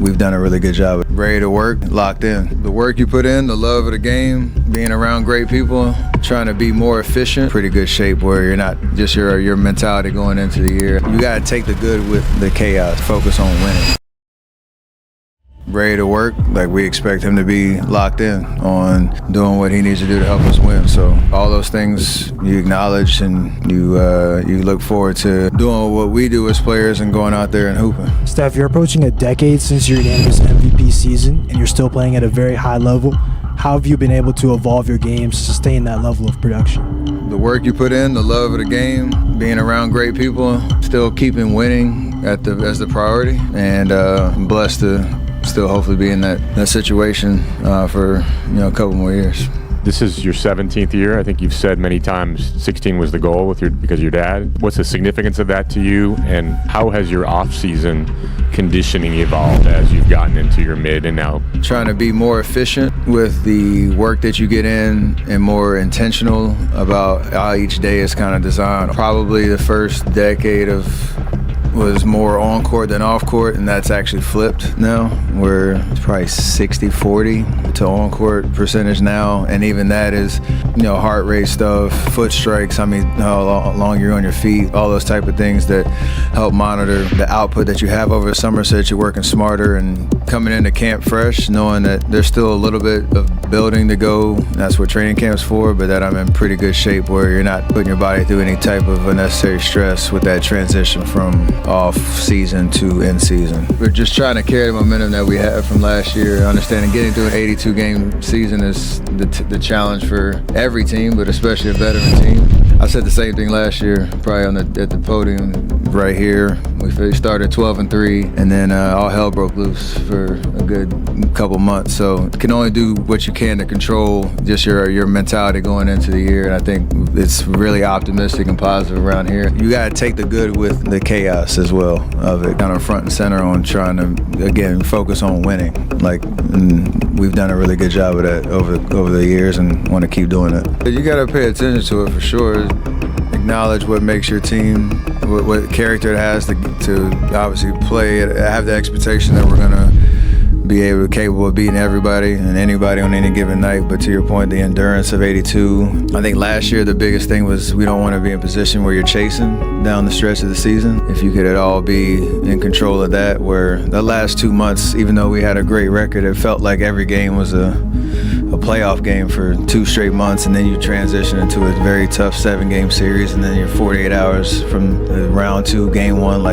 we've done a really good job. Ready to work, locked in. The work you put in, the love of the game, being around great people, trying to be more efficient, pretty good shape where you're not just your mentality going into the year. You got to take the good with the chaos, focus on winning. Ready to work, like we expect him to be locked in on doing what he needs to do to help us win. So all those things you acknowledge and you look forward to doing what we do as players and going out there and hooping. Steph, you're approaching a decade since your unanimous MVP season and you're still playing at a very high level. How have you been able to evolve your game to sustain that level of production? The work you put in, the love of the game, being around great people, still keeping winning as the priority, and I'm blessed to still hopefully be in that situation for a couple more years. This is your 17th year. I think you've said many times 16 was the goal because of your dad. What's the significance of that to you, and how has your off-season conditioning evolved as you've gotten into your mid and now? Trying to be more efficient with the work that you get in and more intentional about how each day is kind of designed. Probably the first decade was more on court than off court, and that's actually flipped now. We're probably 60-40 to on court percentage now, and even that is heart rate stuff, foot strikes, how long you're on your feet, all those type of things that help monitor the output that you have over the summer so that you're working smarter and coming into camp fresh, knowing that there's still a little bit of building to go. That's what training camp's for, but that I'm in pretty good shape where you're not putting your body through any type of unnecessary stress with that transition from off season to in season. We're just trying to carry the momentum that we had from last year, understanding getting through an 82 game season is the challenge for every team, but especially a veteran team. I said the same thing last year, probably at the podium right here. We started 12-3, and then all hell broke loose for a good couple months. So you can only do what you can to control just your mentality going into the year, and I think it's really optimistic and positive around here. You got to take the good with the chaos as well of it, kind of front and center on trying to, again, focus on winning. We've done a really good job of that over the years and want to keep doing it. You got to pay attention to it for sure. Acknowledge what makes your team, what character it has to obviously play, have the expectation that we're going to be capable of beating everybody and anybody on any given night. But to your point, the endurance of 82. I think last year the biggest thing was we don't want to be in a position where you're chasing down the stretch of the season. If you could at all be in control of that, where the last 2 months, even though we had a great record, it felt like every game was a playoff game for 2 straight months, and then you transition into a very tough 7-game series, and then you're 48 hours from round 2, game 1.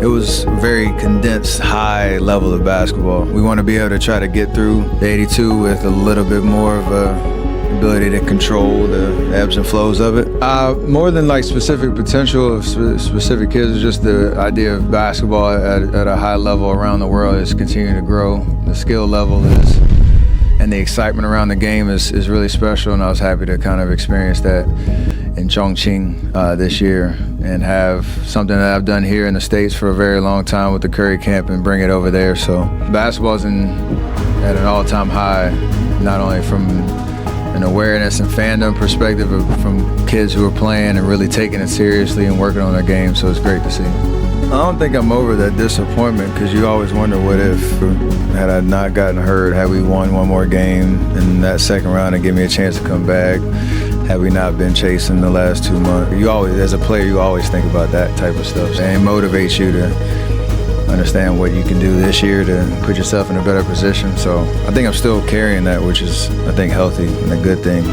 It was a very condensed, high level of basketball. We want to be able to try to get through the 82 with a little bit more of a ability to control the ebbs and flows of it. More than specific potential of specific kids, just the idea of basketball at a high level around the world is continuing to grow. The skill level and the excitement around the game is really special, and I was happy to kind of experience that in Chongqing this year and have something that I've done here in the States for a very long time with the Curry Camp and bring it over there. So basketball's at an all-time high, not only from an awareness and fandom perspective, but from kids who are playing and really taking it seriously and working on their game, so it's great to see. I don't think I'm over that disappointment, because you always wonder what if, had I not gotten hurt, had we won one more game in that second round and give me a chance to come back, had we not been chasing the last 2 months. You always, as a player, you always think about that type of stuff, and it motivates you to understand what you can do this year to put yourself in a better position. So I think I'm still carrying that, which is, I think, healthy and a good thing.